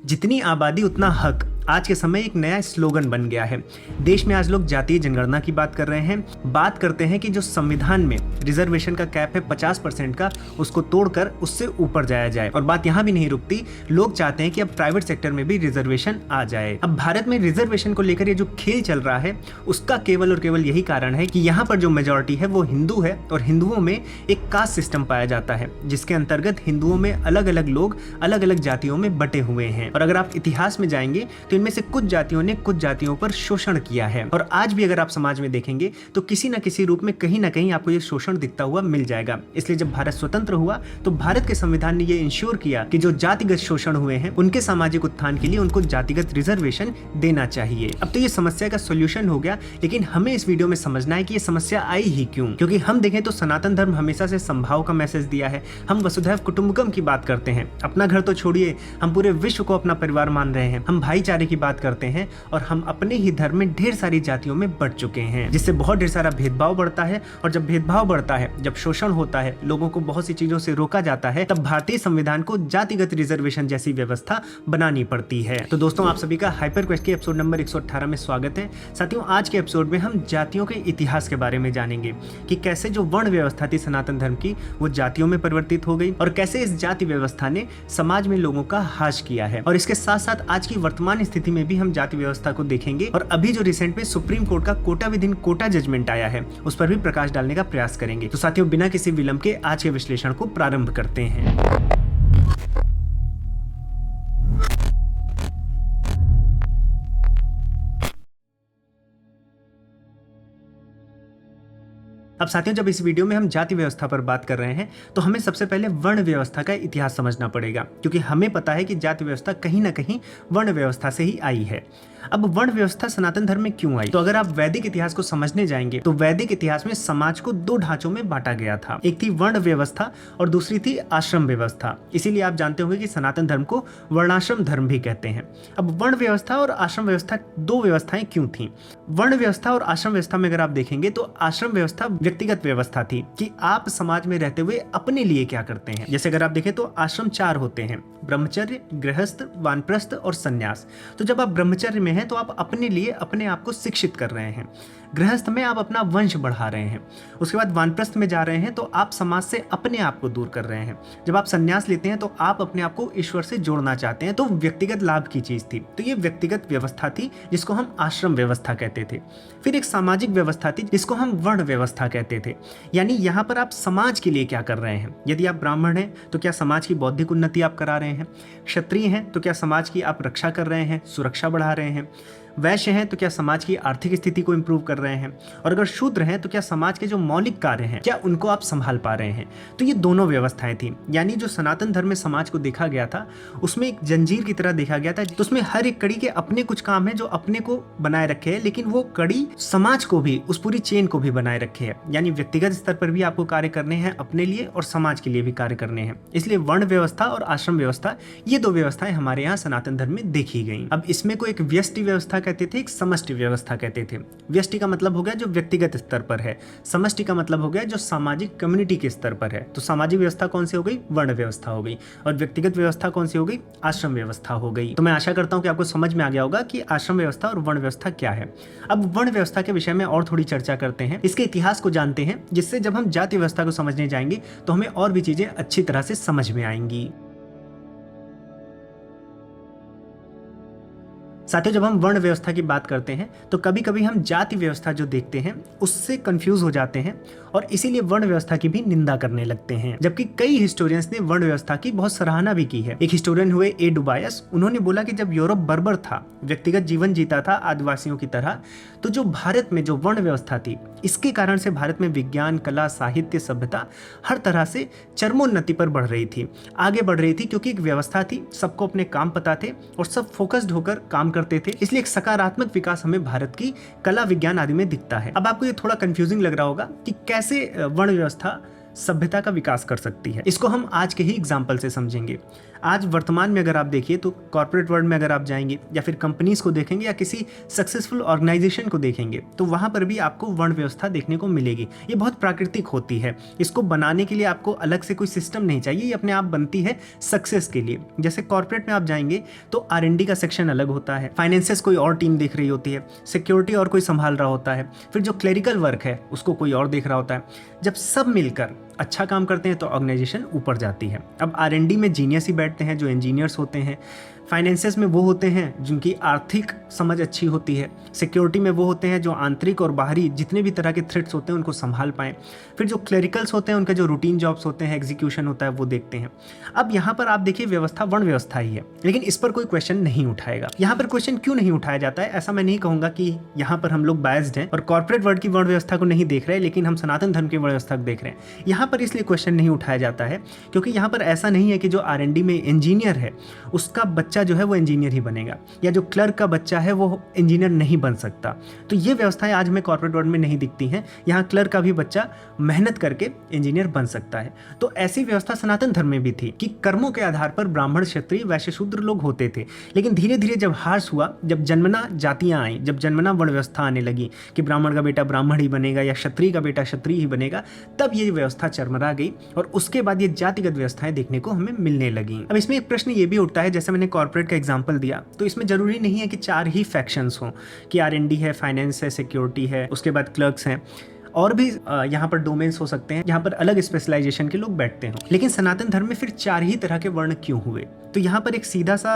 जितनी आबादी उतना हक आज के समय एक नया स्लोगन बन गया है। देश में आज लोग जातीय जनगणना की बात कर रहे हैं। बात करते हैं कि जो संविधान में रिजर्वेशन का कैप है 50% का, उसको तोड़कर उससे ऊपर जाया जाए। और बात यहाँ भी नहीं रुकती, लोग चाहते हैं कि अब प्राइवेट सेक्टर में भी रिजर्वेशन आ जाए। अब भारत में रिजर्वेशन को लेकर ये जो खेल चल रहा है उसका केवल और केवल यही कारण है कि यहाँ पर जो मेजोरिटी है वो हिंदू है और हिंदुओं में एक कास्ट सिस्टम पाया जाता है, जिसके अंतर्गत हिंदुओं में अलग अलग लोग अलग अलग जातियों में बटे हुए हैं। और अगर आप इतिहास में जाएंगे तो इनमें से कुछ जातियों ने कुछ जातियों पर शोषण किया है। और आज भी अगर आप समाज में देखेंगे तो किसी न किसी रूप में कहीं ना कहीं आपको ये शोषण दिखता हुआ मिल जाएगा। इसलिए जब भारत स्वतंत्र हुआ तो भारत के संविधान ने ये इंश्योर किया कि जो जातिगत शोषण हुए हैं उनके सामाजिक उत्थान के लिए उनको जातिगत रिजर्वेशन देना चाहिए। अब तो ये समस्या का सोल्यूशन हो गया, लेकिन हमें इस वीडियो में समझना है कि ये समस्या आई ही क्यों। क्योंकि हम देखें तो सनातन धर्म हमेशा से संभाव का मैसेज दिया है। हम वसुधैव कुटुंबकम की बात करते हैं, अपना घर तो छोड़िए, हम पूरे विश्व को अपना परिवार मान रहे हैं। हम भाईचारे की बात करते हैं और हम अपने ही धर्म में ढेर सारी जातियों में बट चुके हैं, जिससे बहुत ढेर सारा भेदभाव बढ़ता है। और जब भेदभाव बढ़ता है, जब शोषण होता है, लोगों को बहुत सी चीजों से रोका जाता है, तब भारतीय संविधान को जातिगत रिजर्वेशन जैसी व्यवस्था बनानी पड़ती है। तो दोस्तों, आप सभी का हाइपर क्वेस्ट के एपिसोड नंबर 118 में स्वागत है। साथियों, आज के एपिसोड में हम जातियों के इतिहास के बारे में जानेंगे कि कैसे जो वर्ण व्यवस्था थी सनातन धर्म की वो जातियों में परिवर्तित हो गई और कैसे इस जाति व्यवस्था ने समाज में लोगों का हाश किया है। और इसके साथ साथ आज की वर्तमान स्थिति में भी हम जाति व्यवस्था को देखेंगे और अभी जो रिसेंट में सुप्रीम कोर्ट का quota within quota judgement आया है उस पर भी प्रकाश डालने का प्रयास करेंगे। तो साथियों, बिना किसी विलंब के आज के विश्लेषण को प्रारंभ करते हैं। अब साथियों, जब इस वीडियो में हम जाति व्यवस्था पर बात कर रहे हैं तो हमें सबसे पहले वर्ण व्यवस्था का इतिहास समझना पड़ेगा, क्योंकि हमें पता है कि जाति व्यवस्था कहीं ना कहीं वर्ण व्यवस्था से ही आई है। अब वर्ण व्यवस्था सनातन धर्म में क्यों आई? तो अगर आप वैदिक इतिहास को समझने जाएंगे तो वैदिक इतिहास में समाज को दो ढांचों में बांटा गया था। एक थी वर्ण व्यवस्था और दूसरी थी आश्रम व्यवस्था। इसीलिए आप जानते होंगे कि सनातन धर्म को वर्णाश्रम धर्म भी कहते हैं। अब वर्ण व्यवस्था और आश्रम व्यवस्था दो व्यवस्थाएं क्यों थी? वर्ण व्यवस्था और आश्रम व्यवस्था में अगर आप देखेंगे तो आश्रम व्यवस्था व्यक्तिगत व्यवस्था थी कि आप समाज में रहते हुए अपने लिए क्या करते हैं। जैसे अगर आप देखें तो आश्रम 4 होते हैं: ब्रह्मचर्य, गृहस्थ, वानप्रस्थ और संन्यास। तो जब आप ब्रह्मचर्य में हैं तो आप अपने लिए अपने आप को शिक्षित कर रहे हैं। गृहस्थ में आप अपना वंश बढ़ा रहे हैं। उसके बाद वानप्रस्थ में जा रहे हैं तो आप समाज से अपने आप को दूर कर रहे हैं। जब आप संन्यास लेते हैं तो आप अपने आप को ईश्वर से जोड़ना चाहते हैं। तो व्यक्तिगत लाभ की चीज थी, तो ये व्यक्तिगत व्यवस्था थी जिसको हम आश्रम व्यवस्था कहते थे। फिर एक सामाजिक व्यवस्था थी जिसको हम वर्ण व्यवस्था कहते थे। यानी यहाँ पर आप समाज के लिए क्या कर रहे हैं। यदि आप ब्राह्मण हैं तो क्या समाज की बौद्धिक उन्नति आप करा रहे हैं? क्षत्रिय हैं तो क्या समाज की आप रक्षा कर रहे हैं, सुरक्षा बढ़ा रहे हैं? वैश्य हैं तो क्या समाज की आर्थिक स्थिति को इंप्रूव कर रहे हैं? और अगर शूद्र हैं तो क्या समाज के जो मौलिक कार्य हैं क्या उनको आप संभाल पा रहे हैं? तो ये दोनों व्यवस्थाएं थी। यानी जो सनातन धर्म में समाज को देखा गया था उसमें एक जंजीर की तरह देखा गया था, तो उसमें हर एक कड़ी के अपने कुछ काम है जो अपने को बनाए रखे है, लेकिन वो कड़ी समाज को भी, उस पूरी चेन को भी बनाए रखे है। यानी व्यक्तिगत स्तर पर भी आपको कार्य करने हैं अपने लिए और समाज के लिए भी कार्य करने हैं। इसलिए वर्ण व्यवस्था और आश्रम व्यवस्था, ये दो व्यवस्थाएं हमारे यहाँ सनातन धर्म में देखी गई। अब इसमें को एक व्यष्टि व्यवस्था कहते थे, एक समष्टि व्यवस्था कहते थे। व्यष्टि का मतलब हो गया जो व्यक्तिगत स्तर पर है, समष्टि का मतलब हो गया जो सामाजिक कम्युनिटी के स्तर पर है। तो सामाजिक व्यवस्था कौन सी हो गई? वर्ण व्यवस्था हो गई। और व्यक्तिगत व्यवस्था कौन सी हो गई? आश्रम व्यवस्था हो गई। तो मैं आशा करता हूं कि आपको समझ में आ गया होगा कि आश्रम व्यवस्था और वर्ण व्यवस्था क्या है। अब वर्ण व्यवस्था के विषय में और थोड़ी चर्चा करते हैं, इसके इतिहास को जानते हैं, जिससे जब हम जाति व्यवस्था को समझने जाएंगे तो हमें और भी चीजें अच्छी तरह से समझ में आएंगी। साथियों, जब हम वर्ण व्यवस्था की बात करते हैं तो कभी कभी हम जाति व्यवस्था जो देखते हैं उससे कंफ्यूज हो जाते हैं और इसीलिए वर्ण व्यवस्था की भी निंदा करने लगते हैं। जबकि कई हिस्टोरियंस ने वर्ण व्यवस्था की बहुत सराहना भी की है। एक हिस्टोरियन हुए ए डुबायस, उन्होंने बोला कि जब यूरोप बर्बर था, व्यक्तिगत जीवन जीता था आदिवासियों की तरह, तो जो भारत में जो वर्ण व्यवस्था थी इसके कारण से भारत में विज्ञान, कला, साहित्य, सभ्यता हर तरह से चरमोन्नति पर बढ़ रही थी, आगे बढ़ रही थी, क्योंकि एक व्यवस्था थी, सबको अपने काम पता थे और सब फोकस्ड होकर काम करते थे। इसलिए एक सकारात्मक विकास हमें भारत की कला, विज्ञान आदि में दिखता है। अब आपको ये थोड़ा कंफ्यूजिंग लग रहा होगा कि कैसे वर्ण व्यवस्था सभ्यता का विकास कर सकती है। इसको हम आज के ही एग्जाम्पल से समझेंगे। आज वर्तमान में अगर आप देखिए तो कॉर्पोरेट वर्ल्ड में अगर आप जाएंगे या फिर कंपनीज को देखेंगे या किसी सक्सेसफुल ऑर्गेनाइजेशन को देखेंगे तो वहाँ पर भी आपको वर्ण व्यवस्था देखने को मिलेगी। ये बहुत प्राकृतिक होती है, इसको बनाने के लिए आपको अलग से कोई सिस्टम नहीं चाहिए, ये अपने आप बनती है सक्सेस के लिए। जैसे कॉर्पोरेट में आप जाएंगे तो R&D का सेक्शन अलग होता है, फाइनेंसेस कोई और टीम देख रही होती है, सिक्योरिटी और कोई संभाल रहा होता है, फिर जो क्लरिकल वर्क है उसको कोई और देख रहा होता है। जब सब मिलकर अच्छा काम करते हैं तो ऑर्गेनाइजेशन ऊपर जाती है। अब R&D में जीनियस ही बैठते हैं जो इंजीनियर्स होते हैं, फाइनेंसेस में वो होते हैं जिनकी आर्थिक समझ अच्छी होती है, सिक्योरिटी में वो होते हैं जो आंतरिक और बाहरी जितने भी तरह के थ्रेट्स होते हैं उनको संभाल पाएँ, फिर जो क्लरिकल्स होते हैं उनके जो रूटीन जॉब्स होते हैं, एग्जीक्यूशन होता है, वो देखते हैं। अब यहाँ पर आप देखिए व्यवस्था वर्ण व्यवस्था ही है, लेकिन इस पर कोई क्वेश्चन नहीं उठाएगा। यहाँ पर क्वेश्चन क्यों नहीं उठाया जाता है? ऐसा मैं नहीं कहूँगा कि यहाँ पर हम लोग बायस्ड हैं और कॉर्पोरेट वर्ल्ड की वर्ण व्यवस्था को नहीं देख रहे, लेकिन हम सनातन धर्म की वर्ण व्यवस्था को देख रहे हैं। यहाँ पर इसलिए क्वेश्चन नहीं उठाया जाता है क्योंकि यहाँ पर ऐसा नहीं है कि जो R&D में इंजीनियर है उसका बच्चा जो है वो इंजीनियर ही बनेगा, या जो क्लर्क का बच्चा है वो इंजीनियर नहीं बन सकता। तो ये व्यवस्थाएं आज हमें कॉर्पोरेट वर्ल्ड में नहीं दिखती हैं। यहाँ क्लर्क का भी बच्चा मेहनत करके इंजीनियर बन सकता है। तो ऐसी व्यवस्था सनातन धर्म में भी थी कि कर्मों के आधार पर ब्राह्मण, क्षत्रिय, वैश्य, शूद्र लोग होते थे। लेकिन धीरे धीरे जब हास हुआ, जब जन्मना जातियां आई, जब जन्मना वर्ण व्यवस्था आने लगी कि ब्राह्मण का बेटा ब्राह्मण ही बनेगा या क्षत्रिय का बेटा क्षत्रिय ही बनेगा, तब ये व्यवस्था चरमरा गई और उसके बाद ये जातिगत व्यवस्थाएं देखने को हमें मिलने लगी। अब इसमें एक प्रश्न ये भी उठता है, जैसे मैंने कॉर्पोरेट का एग्जांपल दिया, तो इसमें जरूरी नहीं है कि 4 ही फैक्शंस हों कि R&D है, फाइनेंस है, सिक्योरिटी है, उसके बाद क्लर्क्स हैं, और भी यहाँ पर डोमेन्स हो सकते हैं जहाँ पर अलग स्पेशलाइजेशन के लोग बैठते हों। लेकिन सनातन धर्म में फिर 4 ही तरह के वर्ण क्यों हुए? तो यहाँ पर एक सीधा सा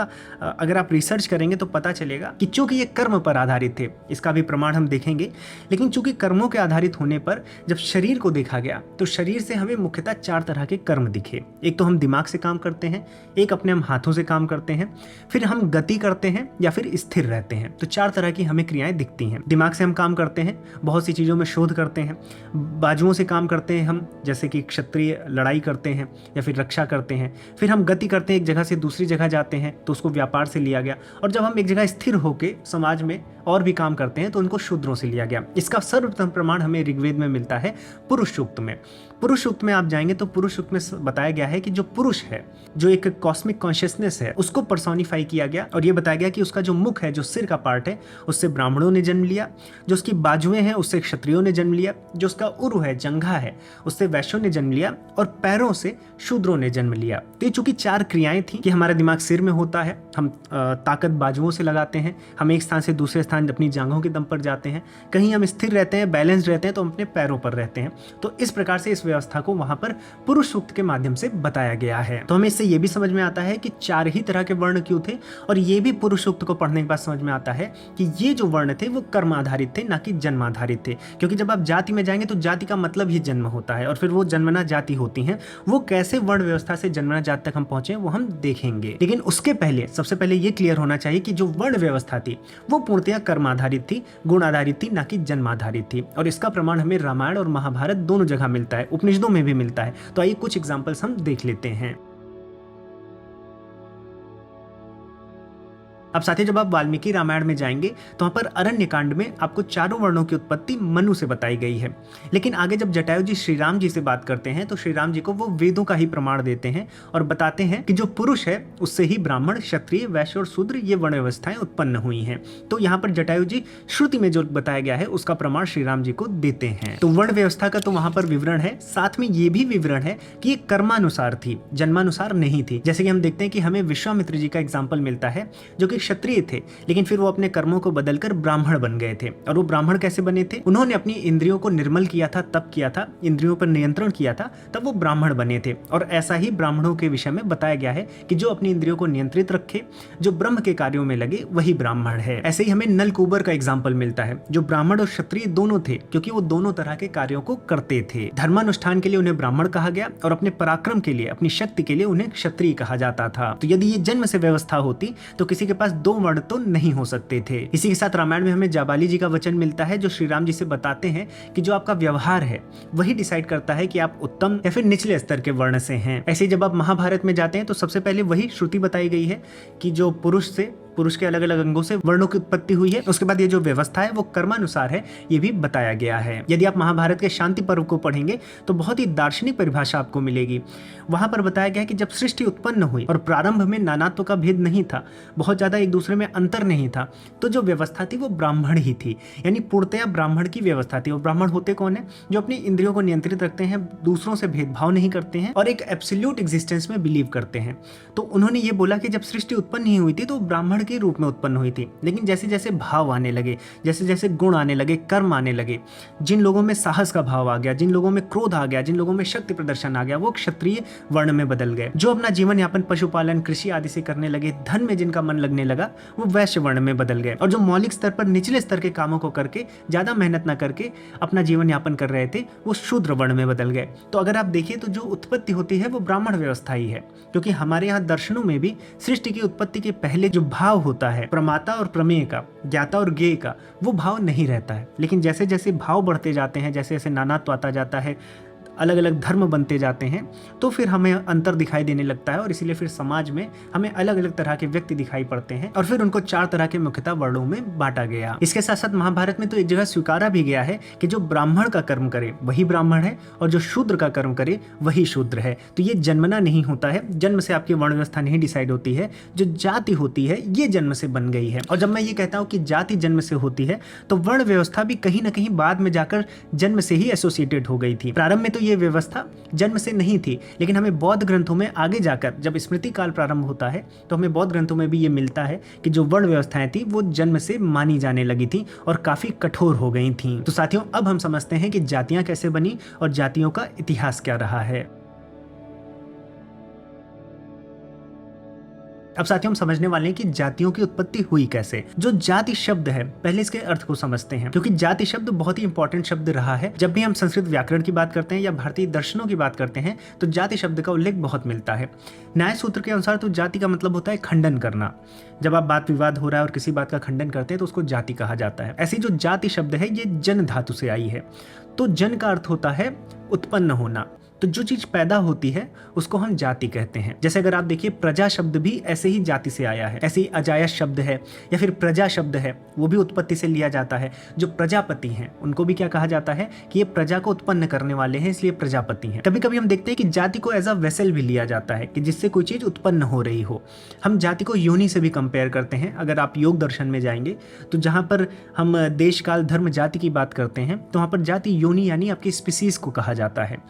अगर आप रिसर्च करेंगे तो पता चलेगा कि चूंकि ये कर्म पर आधारित थे, इसका भी प्रमाण हम देखेंगे, लेकिन चूंकि कर्मों के आधारित होने पर जब शरीर को देखा गया तो शरीर से हमें मुख्यतः 4 तरह के कर्म दिखे। एक तो हम दिमाग से काम करते हैं, एक अपने हम हाथों से काम करते हैं, फिर हम गति करते हैं या फिर स्थिर रहते हैं। तो 4 तरह की हमें क्रियाएं दिखती हैं। दिमाग से हम काम करते हैं, बहुत सी चीज़ों में शोध करते हैं। बाजुओं से काम करते हैं हम, जैसे कि क्षत्रिय लड़ाई करते हैं या फिर रक्षा करते हैं। फिर हम गति करते हैं, एक जगह से दूसरी जगह जाते हैं तो उसको व्यापार से लिया गया। और जब हम एक जगह स्थिर होकर समाज में और भी काम करते हैं तो उनको शूद्रों से लिया गया। इसका सर्वप्रथम प्रमाण हमें ऋग्वेद में मिलता है पुरुष सूक्त में। पुरुष सूक्त में आप जाएंगे तो पुरुष सूक्त में बताया गया है कि जो पुरुष है, जो एक कॉस्मिक कॉन्शियसनेस है, उसको पर्सोनिफाई किया गया और ये बताया गया कि उसका जो मुख है, जो सिर का पार्ट है, उससे ब्राह्मणों ने जन्म लिया, जो उसकी बाजुएं हैं उससे क्षत्रियों ने जन्म लिया, जो उसका उरु है, जंघा है, उससे वैश्यों ने जन्म लिया और पैरों से शूद्रों ने जन्म लिया। तो ये चूंकि 4 क्रियाएं थी कि हमारा दिमाग सिर में होता है, हम ताकत बाजुओं से लगाते हैं, हम एक स्थान से दूसरे स्थान अपनी जांघों के दम पर जाते हैं, कहीं हम स्थिर रहते हैं, बैलेंस रहते हैं तो हम अपने पैरों पर रहते हैं। तो इस प्रकार से इस व्यवस्था को वहां पर पुरुष सूक्त के माध्यम से बताया गया है। तो हमें इससे ये भी समझ में आता है कि 4 ही तरह के वर्ण क्यों थे, और ये भी पुरुष सूक्त को पढ़ने के बाद समझ में आता है कि ये जो वर्ण थे वो कर्म आधारित थे, ना कि जन्म आधारित थे। क्योंकि जब आप जाति में जाएंगे तो जाति का मतलब ही जन्म होता है और फिर वो जन्मना जाति होती हैं। वो कैसे वर्ण व्यवस्था से जन्मना जाति तक हम पहुंचे वो हम देखेंगे। लेकिन उसके पहले सबसे पहले ये क्लियर होना चाहिए कि जो वर्ण व्यवस्था थी वो पूर्णतया कर्म आधारित थी, गुण आधारित थी, ना कि जन्म आधारित थी। और इसका प्रमाण हमें रामायण और महाभारत दोनों जगह मिलता है, उपनिषदों में भी मिलता है। तो आइए कुछ एग्जांपल्स हम देख लेते हैं। अब साथियों, जब आप वाल्मीकि रामायण में जाएंगे तो वहां पर अरण्य कांड में आपको 4 वर्णों की उत्पत्ति मनु से बताई गई है। लेकिन आगे जब जटायु जी श्री राम जी से बात करते हैं तो श्री राम जी को वो वेदों का ही प्रमाण देते हैं और बताते हैं कि जो पुरुष है उससे ही ब्राह्मण, क्षत्रिय, वैश्य और शूद्र ये वर्ण व्यवस्थाएं उत्पन्न हुई हैं। तो यहाँ पर जटायु जी श्रुति में जो बताया गया है उसका प्रमाण श्री राम जी को देते हैं। तो वर्ण व्यवस्था का तो वहां पर विवरण है, साथ में ये भी विवरण है कि ये कर्मानुसार थी, जन्मानुसार नहीं थी। जैसे कि हम देखते हैं कि हमें विश्वामित्र जी का एग्जाम्पल मिलता है जो कि क्षत्रिय थे, लेकिन फिर वो अपने कर्मों को बदलकर ब्राह्मण बन गए थे। और वो ब्राह्मण कैसे बने थे? उन्होंने अपनी इंद्रियों को निर्मल किया था, तब किया था, इंद्रियों पर नियंत्रण किया था, तब वो ब्राह्मण बने थे। और ऐसा ही ब्राह्मणों के विषय में बताया गया है कि जो अपनी इंद्रियों को नियंत्रित रखे, जो ब्रह्म के कार्यों में लगे, वही ब्राह्मण है। ऐसे ही हमें नलकूबर का एग्जाम्पल मिलता है जो ब्राह्मण और क्षत्रिय दोनों थे, क्योंकि वो दोनों तरह के कार्यों को करते थे। धर्मानुष्ठान के लिए उन्हें ब्राह्मण कहा गया और अपने पराक्रम के लिए, अपनी शक्ति के लिए उन्हें क्षत्रिय कहा जाता था। तो यदि ये जन्म से व्यवस्था होती तो किसी के पास 2 वर्ण तो नहीं हो सकते थे। इसी के साथ रामायण में हमें जाबाली जी का वचन मिलता है जो श्री राम जी से बताते हैं कि जो आपका व्यवहार है वही डिसाइड करता है कि आप उत्तम या फिर निचले स्तर के वर्ण से हैं। ऐसे जब आप महाभारत में जाते हैं तो सबसे पहले वही श्रुति बताई गई है कि जो पुरुष से पुरुष के अलग अलग अंगों से वर्णों की उत्पत्ति हुई है। उसके बाद ये जो व्यवस्था है वो कर्मानुसार है, ये भी बताया गया है। यदि आप महाभारत के शांति पर्व को पढ़ेंगे तो बहुत ही दार्शनिक परिभाषा आपको मिलेगी। वहां पर बताया गया कि जब सृष्टि उत्पन्न हुई और प्रारंभ में नानात्व का भेद नहीं था, बहुत ज्यादा एक दूसरे में अंतर नहीं था, तो जो व्यवस्था थी वो ब्राह्मण ही थी, यानी पूर्णतया ब्राह्मण की व्यवस्था थी। और ब्राह्मण होते कौन है? जो अपनी इंद्रियों को नियंत्रित रखते हैं, दूसरों से भेदभाव नहीं करते हैं और एक एब्सोल्यूट एग्जिस्टेंस में बिलीव करते हैं। तो उन्होंने ये बोला कि जब सृष्टि उत्पन्न नहीं हुई थी तो ब्राह्मण के रूप में उत्पन्न हुई थी, लेकिन जैसे जैसे भाव आने लगे, जैसे जैसे गुण आने लगे, कर्म आने लगे, जिन लोगों में साहस का भाव आ गया, जिन लोगों में क्रोध आ गया, जिन लोगों में शक्ति प्रदर्शन आ गया, वो क्षत्रिय वर्ण में बदल गए। जो अपना जीवन यापन पशुपालन, कृषि आदि से करने लगे, धन में जिनका मन लगने लगा, वो वैश्य वर्ण में बदल गए। और जो मौलिक स्तर पर निचले स्तर के कामों को करके ज्यादा मेहनत न करके अपना जीवन यापन कर रहे थे, वो शूद्र वर्ण में बदल गए। तो अगर आप देखिए तो जो उत्पत्ति होती है वो ब्राह्मण व्यवस्था ही है, क्योंकि हमारे यहाँ दर्शनों में भी सृष्टि की उत्पत्ति के पहले जो भाव होता है प्रमाता और प्रमेय का, ज्ञाता और ज्ञेय का, वो भाव नहीं रहता है। लेकिन जैसे जैसे भाव बढ़ते जाते हैं, जैसे जैसे नानात्व आता जाता है, अलग अलग धर्म बनते जाते हैं, तो फिर हमें अंतर दिखाई देने लगता है और इसीलिए फिर समाज में हमें अलग अलग तरह के व्यक्ति दिखाई पड़ते हैं और फिर उनको 4 तरह के मुख्यतः वर्णों में बांटा गया। इसके साथ साथ महाभारत में तो एक जगह स्वीकारा भी गया है कि जो ब्राह्मण का कर्म करे वही ब्राह्मण है और जो शूद्र का कर्म करे वही शूद्र है। तो ये जन्मना नहीं होता है, जन्म से आपकी वर्ण व्यवस्था नहीं डिसाइड होती है, जो जाति होती है ये जन्म से बन गई है। और जब मैं ये कहता हूँ कि जाति जन्म से होती है, तो वर्ण व्यवस्था भी कहीं ना कहीं बाद में जाकर जन्म से ही एसोसिएटेड हो गई थी। प्रारंभ में तो ये व्यवस्था जन्म से नहीं थी, लेकिन हमें बौद्ध ग्रंथों में आगे जाकर जब स्मृति काल प्रारंभ होता है तो हमें बौद्ध ग्रंथों में भी ये मिलता है कि जो वर्ण व्यवस्थाएं थी वो जन्म से मानी जाने लगी थी और काफी कठोर हो गई थी। तो साथियों, अब हम समझते हैं कि जातियां कैसे बनी और जातियों का इतिहास क्या रहा है। अब साथियों, हम समझने वाले हैं कि जातियों की उत्पत्ति हुई कैसे। जो जाति शब्द है, पहले इसके अर्थ को समझते हैं, क्योंकि जाति शब्द बहुत ही इंपॉर्टेंट शब्द रहा है। जब भी हम संस्कृत व्याकरण की बात करते हैं या भारतीय दर्शनों की बात करते हैं तो जाति शब्द का उल्लेख बहुत मिलता है। न्याय सूत्र के अनुसार तो जाति का मतलब होता है खंडन करना। जब आप बात विवाद हो रहा है और किसी बात का खंडन करते हैं तो उसको जाति कहा जाता है। ऐसी जो जाति शब्द है ये जन धातु से आई है। तो जन का अर्थ होता है उत्पन्न होना, तो जो चीज पैदा होती है उसको हम जाति कहते हैं। जैसे अगर आप देखिए, प्रजा शब्द भी ऐसे ही जाति से आया है। ऐसे ही अजायश शब्द है या फिर प्रजा शब्द है, वो भी उत्पत्ति से लिया जाता है। जो प्रजापति हैं उनको भी क्या कहा जाता है कि ये प्रजा को उत्पन्न करने वाले हैं, इसलिए प्रजापति हैं। कभी कभी हम देखते हैं कि जाति को एज अ वेसल भी लिया जाता है कि जिससे कोई चीज उत्पन्न हो रही हो। हम जाति को योनि से भी कंपेयर करते हैं। अगर आप योग दर्शन में जाएंगे तो जहाँ पर हम देश काल धर्म जाति की बात करते हैं तो वहाँ पर जाति योनि यानी आपकी स्पीसीज को कहा जाता है।